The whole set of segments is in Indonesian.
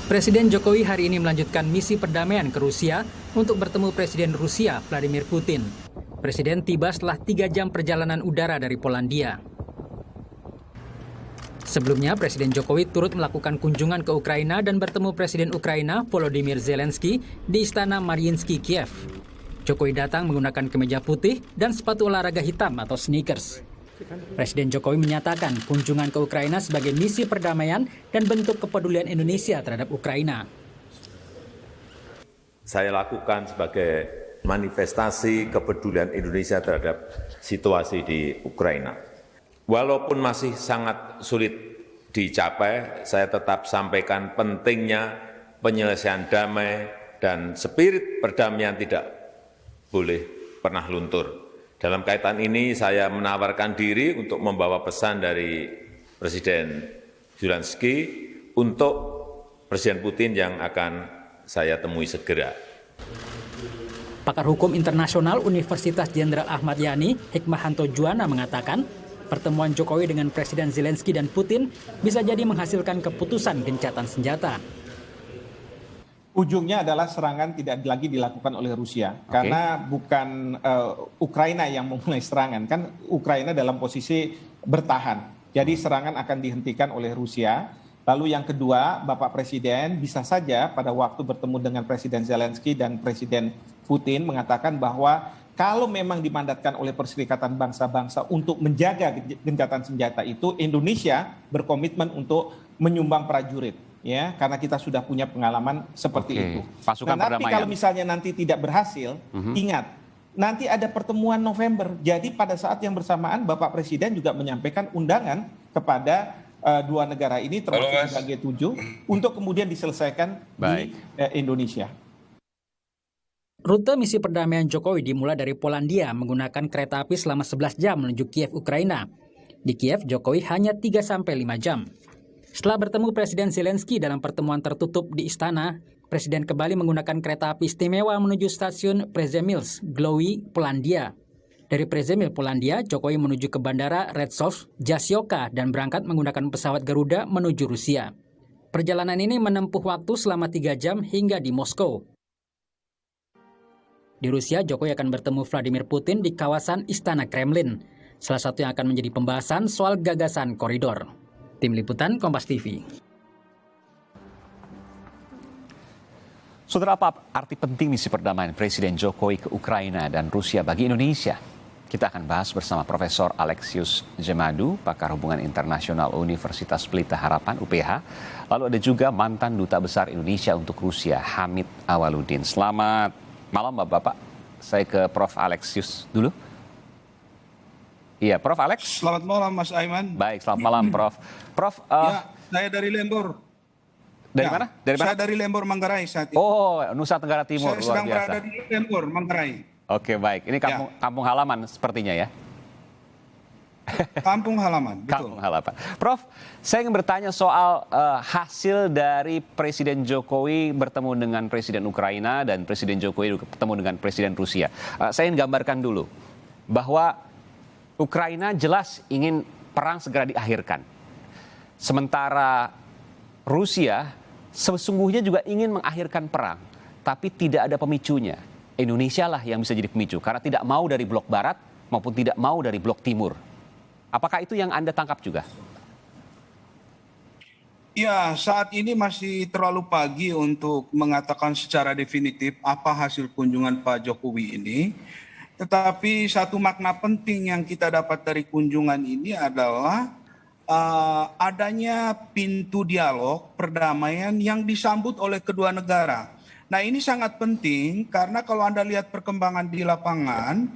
Presiden Jokowi hari ini melanjutkan misi perdamaian ke Rusia untuk bertemu Presiden Rusia Vladimir Putin. Presiden tiba setelah 3 jam perjalanan udara dari Polandia. Sebelumnya, Presiden Jokowi turut melakukan kunjungan ke Ukraina dan bertemu Presiden Ukraina Volodymyr Zelensky di Istana Mariinsky, Kiev. Jokowi datang menggunakan kemeja putih dan sepatu olahraga hitam atau sneakers. Presiden Jokowi menyatakan kunjungan ke Ukraina sebagai misi perdamaian dan bentuk kepedulian Indonesia terhadap Ukraina. Saya lakukan sebagai manifestasi kepedulian Indonesia terhadap situasi di Ukraina. Walaupun masih sangat sulit dicapai, saya tetap sampaikan pentingnya penyelesaian damai dan spirit perdamaian tidak boleh pernah luntur. Dalam kaitan ini saya menawarkan diri untuk membawa pesan dari Presiden Zelensky untuk Presiden Putin yang akan saya temui segera. Pakar Hukum Internasional Universitas Jenderal Ahmad Yani, Hikmahanto Juwana mengatakan, pertemuan Jokowi dengan Presiden Zelensky dan Putin bisa jadi menghasilkan keputusan gencatan senjata. Ujungnya adalah serangan tidak lagi dilakukan oleh Rusia, karena bukan Ukraina yang memulai serangan, kan Ukraina dalam posisi bertahan. Jadi serangan akan dihentikan oleh Rusia. Lalu yang kedua, Bapak Presiden bisa saja pada waktu bertemu dengan Presiden Zelensky dan Presiden Putin mengatakan bahwa kalau memang dimandatkan oleh Perserikatan Bangsa-Bangsa untuk menjaga gencatan senjata itu, Indonesia berkomitmen untuk menyumbang prajurit. Ya, karena kita sudah punya pengalaman seperti itu. Pasukan tapi perdamaian. kalau misalnya nanti tidak berhasil, ingat, nanti ada pertemuan November. Jadi pada saat yang bersamaan Bapak Presiden juga menyampaikan undangan kepada dua negara ini termasuk juga G7 untuk kemudian diselesaikan di Indonesia. Rute misi perdamaian Jokowi dimulai dari Polandia menggunakan kereta api selama 11 jam menuju Kiev, Ukraina. Di Kiev, Jokowi hanya 3-5 jam. Setelah bertemu Presiden Zelensky dalam pertemuan tertutup di istana, Presiden kembali menggunakan kereta api istimewa menuju stasiun Przemysl, Glowy, Polandia. Dari Przemysl, Polandia, Jokowi menuju ke Bandara Rzeszów, Jasioka, dan berangkat menggunakan pesawat Garuda menuju Rusia. Perjalanan ini menempuh waktu selama 3 jam hingga di Moskow. Di Rusia, Jokowi akan bertemu Vladimir Putin di kawasan Istana Kremlin. Salah satu yang akan menjadi pembahasan soal gagasan koridor. Tim Liputan Kompas TV. Saudara, apa arti penting misi perdamaian Presiden Jokowi ke Ukraina dan Rusia bagi Indonesia? Kita akan bahas bersama Profesor Alexius Jemadu, pakar hubungan internasional Universitas Pelita Harapan UPH. Lalu ada juga mantan Duta Besar Indonesia untuk Rusia, Hamid Awaludin. Selamat malam Bapak-Bapak. Saya ke Prof. Alexius dulu. Iya, Prof. Alex. Selamat malam, Mas Aiman. Baik, selamat malam, Prof. Prof, ya, saya dari Lembur. Dari mana? Dari mana? Saya dari Lembur, Manggarai saat ini. Oh, Nusa Tenggara Timur, saya luar sedang biasa. berada di Lembur, Manggarai. Oke, baik. Ini kampung halaman sepertinya ya? Kampung halaman, betul. Kampung halaman. Prof, saya ingin bertanya soal hasil dari Presiden Jokowi bertemu dengan Presiden Ukraina dan Presiden Jokowi bertemu dengan Presiden Rusia. Saya ingin gambarkan dulu bahwa Ukraina jelas ingin perang segera diakhirkan. Sementara Rusia sesungguhnya juga ingin mengakhirkan perang, tapi tidak ada pemicunya. Indonesia lah yang bisa jadi pemicu, karena tidak mau dari blok barat maupun tidak mau dari blok timur. Apakah itu yang Anda tangkap juga? Ya, saat ini masih terlalu pagi untuk mengatakan secara definitif apa hasil kunjungan Pak Jokowi ini. Tetapi satu makna penting yang kita dapat dari kunjungan ini adalah adanya pintu dialog perdamaian yang disambut oleh kedua negara. Nah, ini sangat penting karena kalau Anda lihat perkembangan di lapangan,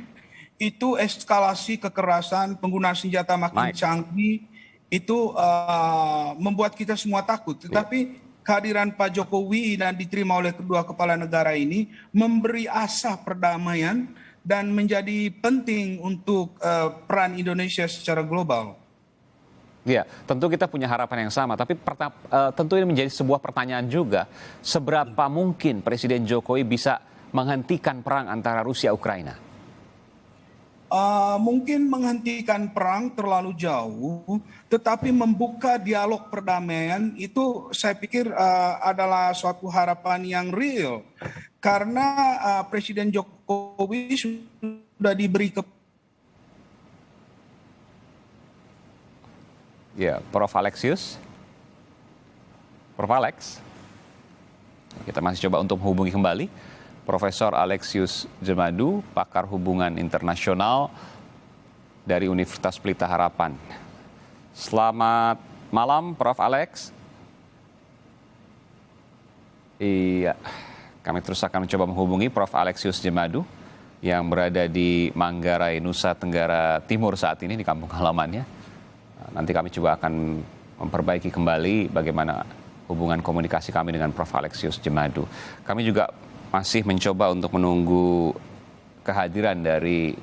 itu eskalasi kekerasan, penggunaan senjata makin canggih, itu membuat kita semua takut. Tetapi kehadiran Pak Jokowi dan diterima oleh kedua kepala negara ini memberi asa perdamaian dan menjadi penting untuk peran Indonesia secara global. Ya, tentu kita punya harapan yang sama, tapi tentu ini menjadi sebuah pertanyaan juga. Seberapa mungkin Presiden Jokowi bisa menghentikan perang antara Rusia dan Ukraina? mungkin menghentikan perang terlalu jauh, tetapi membuka dialog perdamaian itu saya pikir adalah suatu harapan yang real. Karena Presiden Jokowi sudah diberi Ya, Prof. Alexius. Prof. Alex. Kita masih coba untuk menghubungi kembali Profesor Alexius Jemadu, pakar hubungan internasional dari Universitas Pelita Harapan. Selamat malam, Prof. Alex. Iya, kami terus akan mencoba menghubungi Prof. Alexius Jemadu yang berada di Manggarai, Nusa Tenggara Timur saat ini di kampung halamannya. Nanti kami juga akan memperbaiki kembali bagaimana hubungan komunikasi kami dengan Prof. Alexius Jemadu. Kami juga masih mencoba untuk menunggu kehadiran dari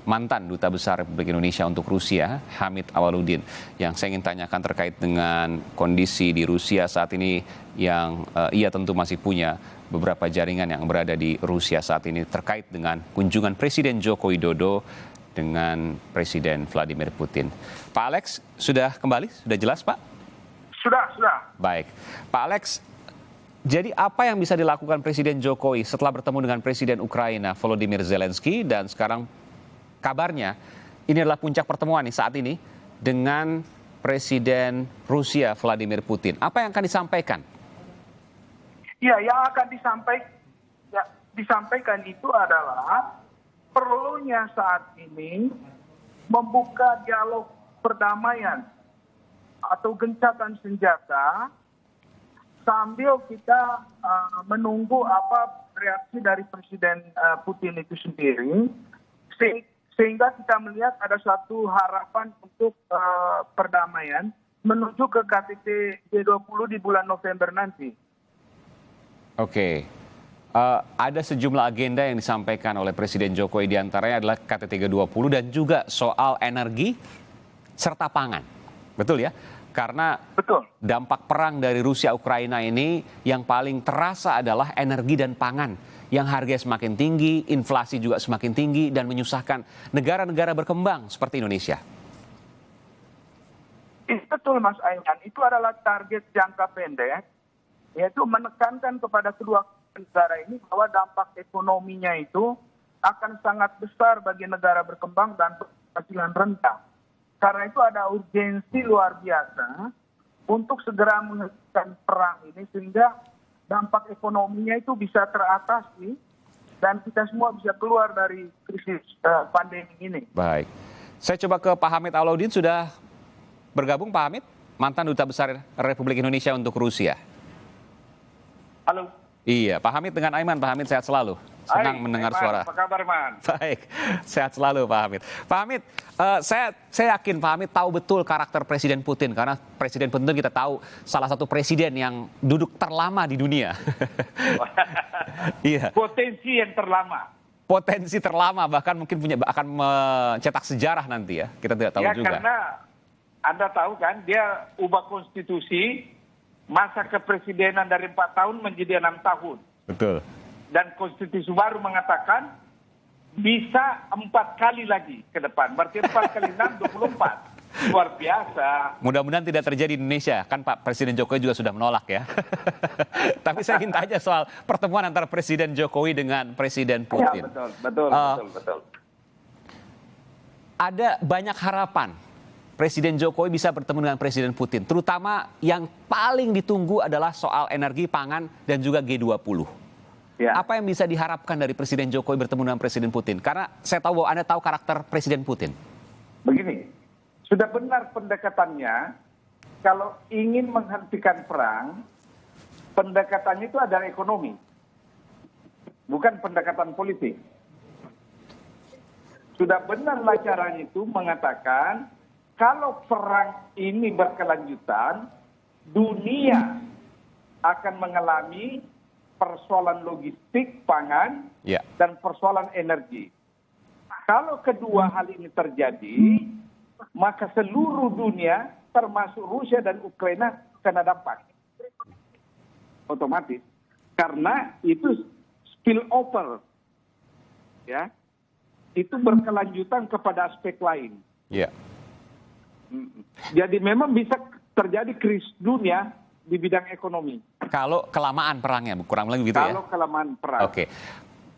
mantan Duta Besar Republik Indonesia untuk Rusia, Hamid Awaludin, yang saya ingin tanyakan terkait dengan kondisi di Rusia saat ini yang ia tentu masih punya beberapa jaringan yang berada di Rusia saat ini terkait dengan kunjungan Presiden Joko Widodo dengan Presiden Vladimir Putin. Pak Alex, sudah kembali? Sudah jelas, Pak? Sudah. Baik. Pak Alex, jadi apa yang bisa dilakukan Presiden Jokowi setelah bertemu dengan Presiden Ukraina Volodymyr Zelensky dan sekarang kabarnya ini adalah puncak pertemuan nih saat ini dengan Presiden Rusia Vladimir Putin. Apa yang akan disampaikan? Ya, yang akan disampaikan itu adalah perlunya saat ini membuka dialog perdamaian atau gencatan senjata sambil kita menunggu apa reaksi dari Presiden Putin itu sendiri, sehingga kita melihat ada suatu harapan untuk perdamaian menuju ke KTT G20 di bulan November nanti. Oke. Ada sejumlah agenda yang disampaikan oleh Presiden Jokowi, diantaranya adalah KTT G20 dan juga soal energi serta pangan. Betul ya? Karena dampak perang dari Rusia-Ukraina ini yang paling terasa adalah energi dan pangan yang harganya semakin tinggi, inflasi juga semakin tinggi dan menyusahkan negara-negara berkembang seperti Indonesia. Betul Mas Aiman, itu adalah target jangka pendek, yaitu menekankan kepada kedua negara ini bahwa dampak ekonominya itu akan sangat besar bagi negara berkembang dan penghasilan rendah. Karena itu ada urgensi luar biasa untuk segera menghentikan perang ini sehingga dampak ekonominya itu bisa teratasi dan kita semua bisa keluar dari krisis pandemi ini. Baik, saya coba ke Pak Hamid Awaludin. Sudah bergabung Pak Hamid, mantan Duta Besar Republik Indonesia untuk Rusia. Halo. Iya, Pak Hamid dengan Aiman. Pak Hamid sehat selalu. Senang mendengar Aiman, suara. apa kabar, Man? Baik, sehat selalu Pak Hamid. Pak Hamid, saya yakin Pak Hamid tahu betul karakter Presiden Putin. Karena Presiden Putin kita tahu salah satu presiden yang duduk terlama di dunia. Iya. Potensi yang terlama. Potensi terlama, bahkan mungkin akan mencetak sejarah nanti ya. Kita tidak tahu juga. Karena Anda tahu kan, dia ubah konstitusi, masa kepresidenan dari 4 tahun menjadi 6 tahun. Betul. Dan konstitusi baru mengatakan bisa 4 kali lagi ke depan. Berarti 4 kali 6, 24. Luar biasa. Mudah-mudahan tidak terjadi di Indonesia. Kan Pak Presiden Jokowi juga sudah menolak ya. Tapi saya ingin tanya soal pertemuan antara Presiden Jokowi dengan Presiden Putin. Ya, betul. Ada banyak harapan Presiden Jokowi bisa bertemu dengan Presiden Putin. Terutama yang paling ditunggu adalah soal energi, pangan, dan juga G20. Ya. Apa yang bisa diharapkan dari Presiden Jokowi bertemu dengan Presiden Putin? Karena saya tahu bahwa Anda tahu karakter Presiden Putin. Begini, sudah benar pendekatannya, kalau ingin menghentikan perang, pendekatannya itu adalah ekonomi. Bukan pendekatan politik. Sudah benarlah caranya itu mengatakan, kalau perang ini berkelanjutan, dunia akan mengalami persoalan logistik, pangan, dan persoalan energi. Kalau kedua hal ini terjadi, maka seluruh dunia, termasuk Rusia dan Ukraina, kena dampak. Otomatis. Karena itu spill over. Ya. itu berkelanjutan kepada aspek lain. Ya. Jadi memang bisa terjadi krisis dunia di bidang ekonomi. Kalau kelamaan perangnya, kurang lebih gitu ya? Kalau kelamaan perang. Oke.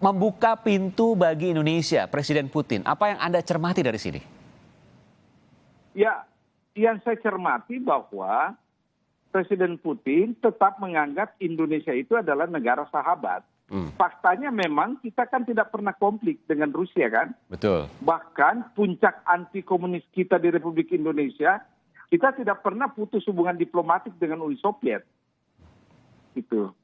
Membuka pintu bagi Indonesia, Presiden Putin. Apa yang Anda cermati dari sini? Ya, yang saya cermati bahwa Presiden Putin tetap menganggap Indonesia itu adalah negara sahabat. Faktanya memang kita kan tidak pernah konflik dengan Rusia kan. Betul. Bahkan puncak anti komunis kita di Republik Indonesia, kita tidak pernah putus hubungan diplomatik dengan Uni Soviet. Itu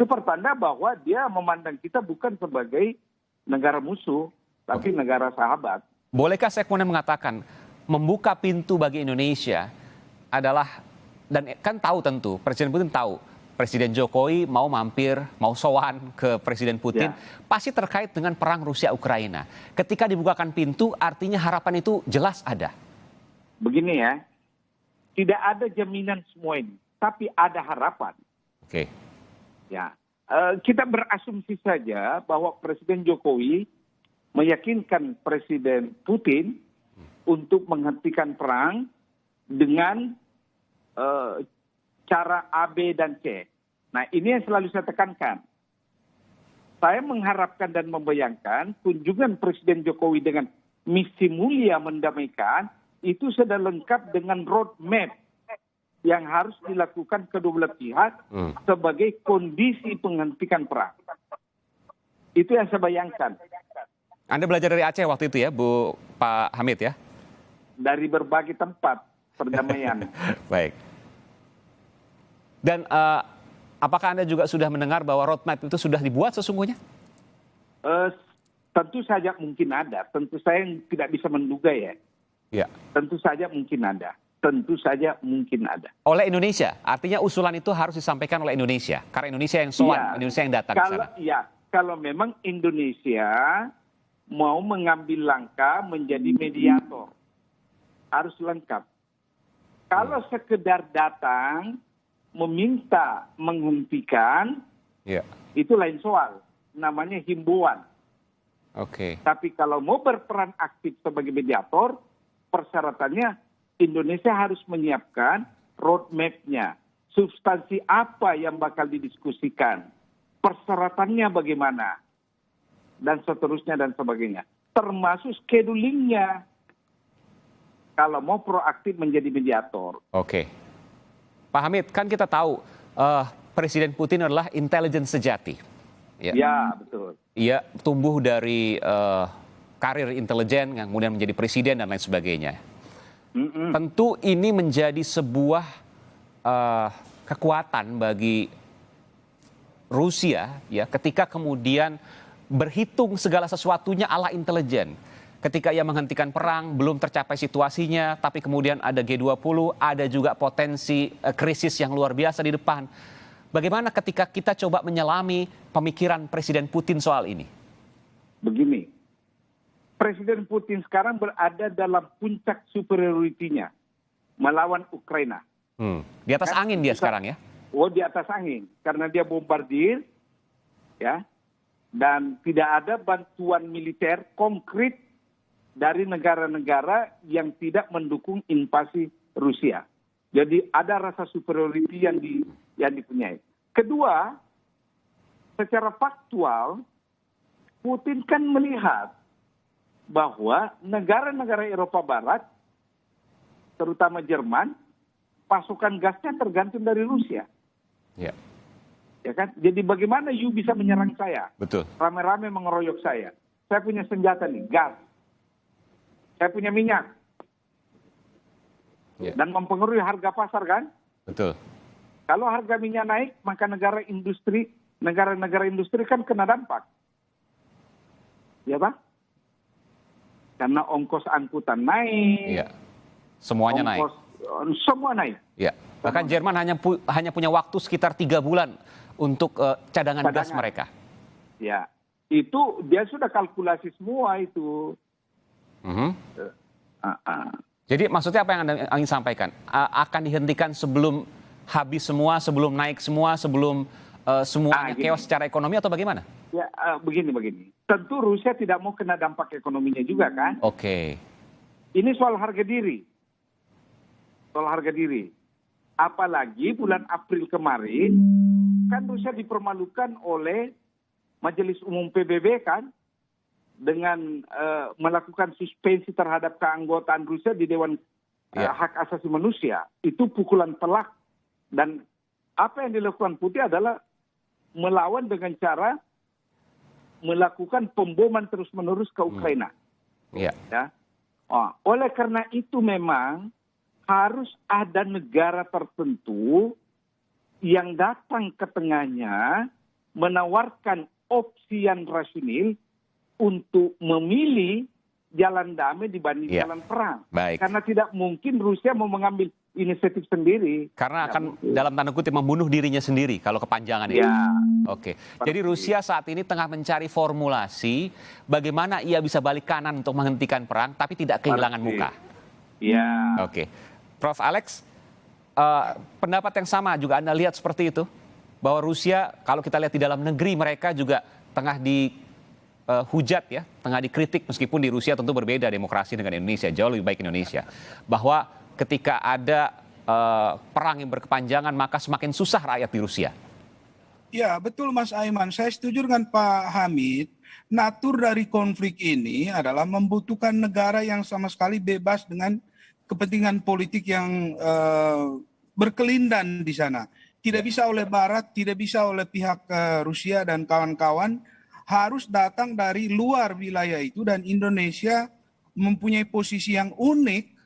pertanda bahwa dia memandang kita bukan sebagai negara musuh, tapi negara sahabat. Bolehkah saya kemudian mengatakan membuka pintu bagi Indonesia adalah, dan kan tahu tentu, Presiden Putin tahu, Presiden Jokowi mau mampir, mau sowan ke Presiden Putin, pasti terkait dengan perang Rusia-Ukraina. Ketika dibukakan pintu, artinya harapan itu jelas ada. Begini ya, tidak ada jaminan semua ini, tapi ada harapan. Oke. Ya, kita berasumsi saja bahwa Presiden Jokowi meyakinkan Presiden Putin untuk menghentikan perang dengan cara A, B, dan C. Nah, ini yang selalu saya tekankan. Saya mengharapkan dan membayangkan kunjungan Presiden Jokowi dengan misi mulia mendamaikan itu sudah lengkap dengan roadmap yang harus dilakukan kedua belah pihak sebagai kondisi penghentian perang. Itu yang saya bayangkan. Anda belajar dari Aceh waktu itu ya, Pak Hamid ya? Dari berbagai tempat perdamaian. Baik. Dan apakah Anda juga sudah mendengar bahwa roadmap itu sudah dibuat sesungguhnya? Tentu saja mungkin ada. Tentu saya tidak bisa menduga ya. Ya. Tentu saja mungkin ada. Tentu saja mungkin ada. Oleh Indonesia, artinya usulan itu harus disampaikan oleh Indonesia. Karena Indonesia yang sowan, Indonesia yang datang ke sana. Kalau memang Indonesia mau mengambil langkah menjadi mediator, harus lengkap. Kalau sekedar datang, meminta menghentikan, itu lain soal. Namanya himbauan. Oke. Tapi kalau mau berperan aktif sebagai mediator, persyaratannya Indonesia harus menyiapkan roadmap-nya. Substansi apa yang bakal didiskusikan. Persyaratannya bagaimana. Dan seterusnya dan sebagainya. Termasuk scheduling-nya. Kalau mau proaktif menjadi mediator. Oke. Pak Hamid, kan kita tahu Presiden Putin adalah intelijen sejati. Ya, betul. Ia tumbuh dari karir intelijen yang kemudian menjadi presiden dan lain sebagainya. Tentu ini menjadi sebuah kekuatan bagi Rusia ya ketika kemudian berhitung segala sesuatunya ala intelijen. Ketika ia menghentikan perang, belum tercapai situasinya, tapi kemudian ada G20, ada juga potensi krisis yang luar biasa di depan. Bagaimana ketika kita coba menyelami pemikiran Presiden Putin soal ini? Begini, Presiden Putin sekarang berada dalam puncak superioritinya melawan Ukraina. Di atas angin dia sekarang ya? Oh, di atas angin. Karena dia bombardir, ya, dan tidak ada bantuan militer konkret dari negara-negara yang tidak mendukung invasi Rusia. Jadi ada rasa superiority yang dipunyai. Kedua, secara faktual, Putin kan melihat bahwa negara-negara Eropa Barat, terutama Jerman, pasokan gasnya tergantung dari Rusia. Ya. Ya kan? Jadi bagaimana you bisa menyerang saya? Betul. Rame-rame mengeroyok saya. Saya punya senjata nih, gas. Saya punya minyak. Ya. Dan mempengaruhi harga pasar kan? Betul. Kalau harga minyak naik, maka negara-negara industri kan kena dampak. Ya Pak? Karena ongkos angkutan naik. Iya. Semuanya naik. Semua naik. Ya. Bahkan Jerman hanya punya waktu sekitar 3 bulan untuk cadangan gas mereka. Ya. Itu dia sudah kalkulasi semua itu. Jadi maksudnya apa yang Anda ingin sampaikan? Akan dihentikan sebelum habis semua, sebelum naik semua, sebelum semuanya gini. chaos secara ekonomi atau bagaimana? Ya, begini. Tentu Rusia tidak mau kena dampak ekonominya juga kan. Oke. Ini soal harga diri. Apalagi bulan April kemarin, kan Rusia dipermalukan oleh Majelis Umum PBB kan, dengan melakukan suspensi terhadap keanggotaan Rusia di Dewan Hak Asasi Manusia. Itu pukulan telak. Dan apa yang dilakukan Putin adalah melawan dengan cara melakukan pemboman terus-menerus ke Ukraina. Iya. Ya. Oleh karena itu memang harus ada negara tertentu yang datang ke tengahnya menawarkan opsi yang rasional untuk memilih jalan damai dibanding jalan perang. Baik. Karena tidak mungkin Rusia mau mengambil inisiatif sendiri. Karena akan dalam tanda kutip membunuh dirinya sendiri kalau kepanjangan ini. Ya. Oke. Jadi Rusia saat ini tengah mencari formulasi bagaimana ia bisa balik kanan untuk menghentikan perang tapi tidak kehilangan muka. Ya. Oke. Prof. Alex, pendapat yang sama juga Anda lihat seperti itu? Bahwa Rusia kalau kita lihat di dalam negeri mereka juga tengah dihujat ya, tengah dikritik meskipun di Rusia tentu berbeda demokrasi dengan Indonesia, jauh lebih baik Indonesia. Bahwa ketika ada perang yang berkepanjangan maka semakin susah rakyat di Rusia. Ya, betul Mas Aiman. Saya setuju dengan Pak Hamid. Natur dari konflik ini adalah membutuhkan negara yang sama sekali bebas dengan kepentingan politik yang berkelindan di sana. Tidak bisa oleh Barat, tidak bisa oleh pihak Rusia dan kawan-kawan. Harus datang dari luar wilayah itu dan Indonesia mempunyai posisi yang unik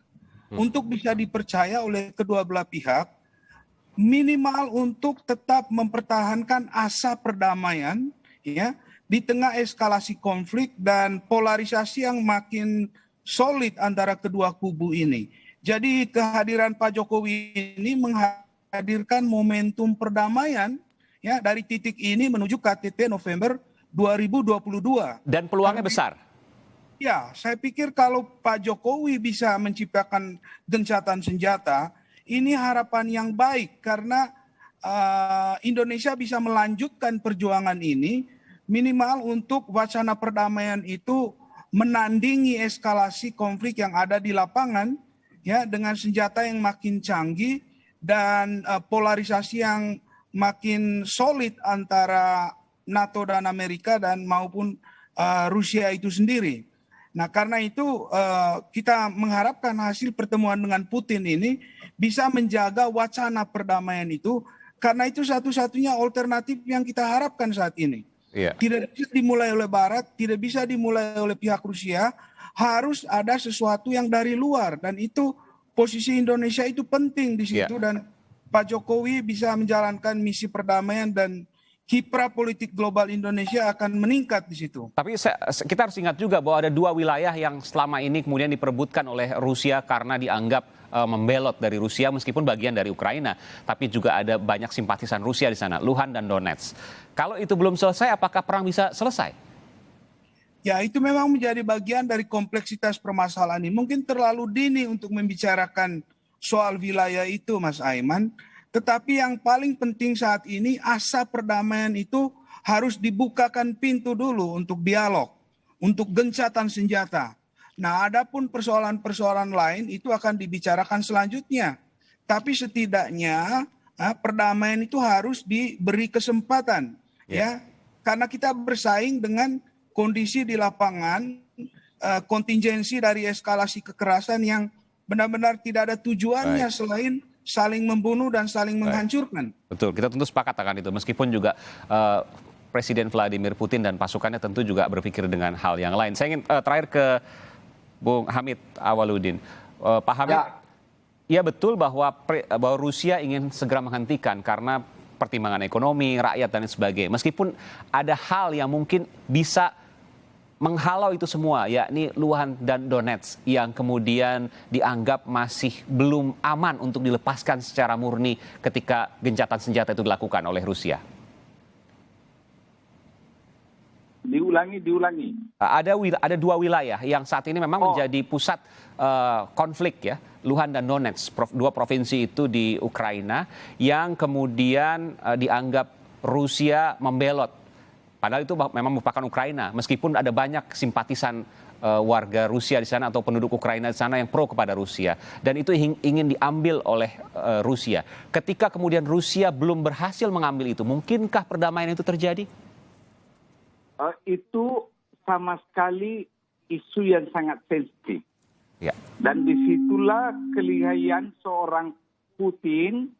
untuk bisa dipercaya oleh kedua belah pihak, minimal untuk tetap mempertahankan asa perdamaian ya di tengah eskalasi konflik dan polarisasi yang makin solid antara kedua kubu ini. Jadi kehadiran Pak Jokowi ini menghadirkan momentum perdamaian ya dari titik ini menuju KTT November 2022. Dan peluangnya besar. Ya, saya pikir kalau Pak Jokowi bisa menciptakan gencatan senjata, ini harapan yang baik karena Indonesia bisa melanjutkan perjuangan ini minimal untuk wacana perdamaian itu menandingi eskalasi konflik yang ada di lapangan ya dengan senjata yang makin canggih dan polarisasi yang makin solid antara NATO dan Amerika dan maupun Rusia itu sendiri. Nah, karena itu kita mengharapkan hasil pertemuan dengan Putin ini bisa menjaga wacana perdamaian itu, karena itu satu-satunya alternatif yang kita harapkan saat ini. Iya. Tidak bisa dimulai oleh Barat, tidak bisa dimulai oleh pihak Rusia, harus ada sesuatu yang dari luar, dan itu posisi Indonesia itu penting di situ, dan Pak Jokowi bisa menjalankan misi perdamaian dan kiprah politik global Indonesia akan meningkat di situ. Tapi kita harus ingat juga bahwa ada dua wilayah yang selama ini kemudian diperebutkan oleh Rusia karena dianggap membelot dari Rusia meskipun bagian dari Ukraina. Tapi juga ada banyak simpatisan Rusia di sana, Luhan dan Donetsk. Kalau itu belum selesai, apakah perang bisa selesai? Ya, itu memang menjadi bagian dari kompleksitas permasalahan ini. Mungkin terlalu dini untuk membicarakan soal wilayah itu, Mas Aiman. Tetapi yang paling penting saat ini asa perdamaian itu harus dibukakan pintu dulu untuk dialog, untuk gencatan senjata. Nah, adapun persoalan-persoalan lain itu akan dibicarakan selanjutnya. Tapi setidaknya perdamaian itu harus diberi kesempatan, ya. Karena kita bersaing dengan kondisi di lapangan, kontingensi dari eskalasi kekerasan yang benar-benar tidak ada tujuannya selain saling membunuh dan saling menghancurkan. Betul, kita tentu sepakat akan itu. Meskipun juga Presiden Vladimir Putin dan pasukannya tentu juga berpikir dengan hal yang lain. Saya ingin terakhir ke Bung Hamid Awaludin. Pak Hamid, ya betul bahwa Rusia ingin segera menghentikan karena pertimbangan ekonomi, rakyat dan sebagainya. Meskipun ada hal yang mungkin bisa menghalau itu semua, yakni Luhan dan Donetsk yang kemudian dianggap masih belum aman untuk dilepaskan secara murni ketika gencatan senjata itu dilakukan oleh Rusia. Diulangi. Ada dua wilayah yang saat ini memang menjadi pusat konflik ya, Luhan dan Donetsk, dua provinsi itu di Ukraina yang kemudian dianggap Rusia membelot. Padahal itu memang merupakan Ukraina, meskipun ada banyak simpatisan warga Rusia di sana atau penduduk Ukraina di sana yang pro kepada Rusia. Dan itu ingin diambil oleh Rusia. Ketika kemudian Rusia belum berhasil mengambil itu, mungkinkah perdamaian itu terjadi? Itu sama sekali isu yang sangat sensitif. Ya. Dan disitulah kelihayan seorang Putin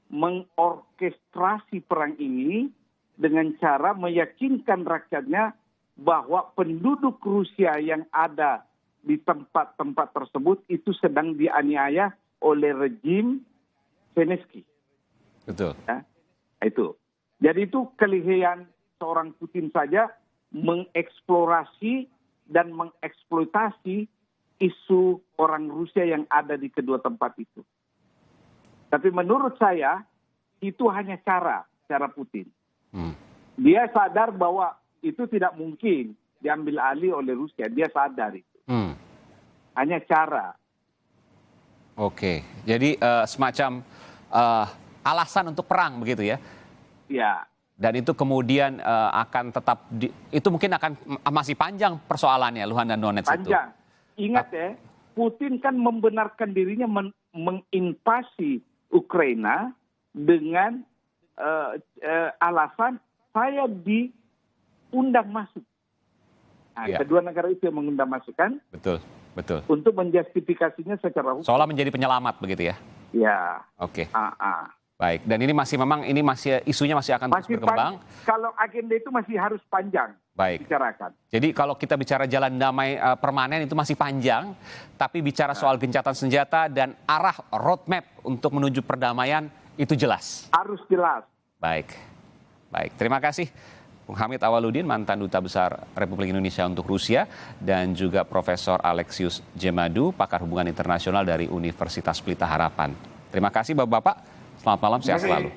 mengorkestrasi perang ini dengan cara meyakinkan rakyatnya bahwa penduduk Rusia yang ada di tempat-tempat tersebut itu sedang dianiaya oleh rejim Zelensky. Betul. Ya, itu. Jadi itu kelihayan seorang Putin saja mengeksplorasi dan mengeksploitasi isu orang Rusia yang ada di kedua tempat itu. Tapi menurut saya itu hanya cara Putin. Dia sadar bahwa itu tidak mungkin diambil alih oleh Rusia. Dia sadar itu. Hanya cara. Oke, jadi semacam alasan untuk perang begitu ya? Ya. Dan itu kemudian akan tetap, itu mungkin akan masih panjang persoalannya Luhan dan Donetsk itu. Panjang. Ingat ya, Putin kan membenarkan dirinya menginvasi Ukraina dengan alasan saya diundang masuk. Nah, Ya. Kedua negara itu yang mengundang masuk kan? Betul, betul. Untuk menjustifikasinya secara hukum. Seolah menjadi penyelamat begitu ya? Ya. Oke, Ah. baik. Dan ini masih isunya masih akan terus berkembang. Kalau agenda itu masih harus panjang Baik. dibicarakan. Jadi kalau kita bicara jalan damai permanen itu masih panjang, tapi bicara soal gencatan senjata dan arah roadmap untuk menuju perdamaian itu jelas. Harus jelas. Baik, baik. Terima kasih Bung Hamid Awaludin, mantan Duta Besar Republik Indonesia untuk Rusia, dan juga Profesor Alexius Jemadu, pakar hubungan internasional dari Universitas Pelita Harapan. Terima kasih Bapak-Bapak, selamat malam, sehat selalu.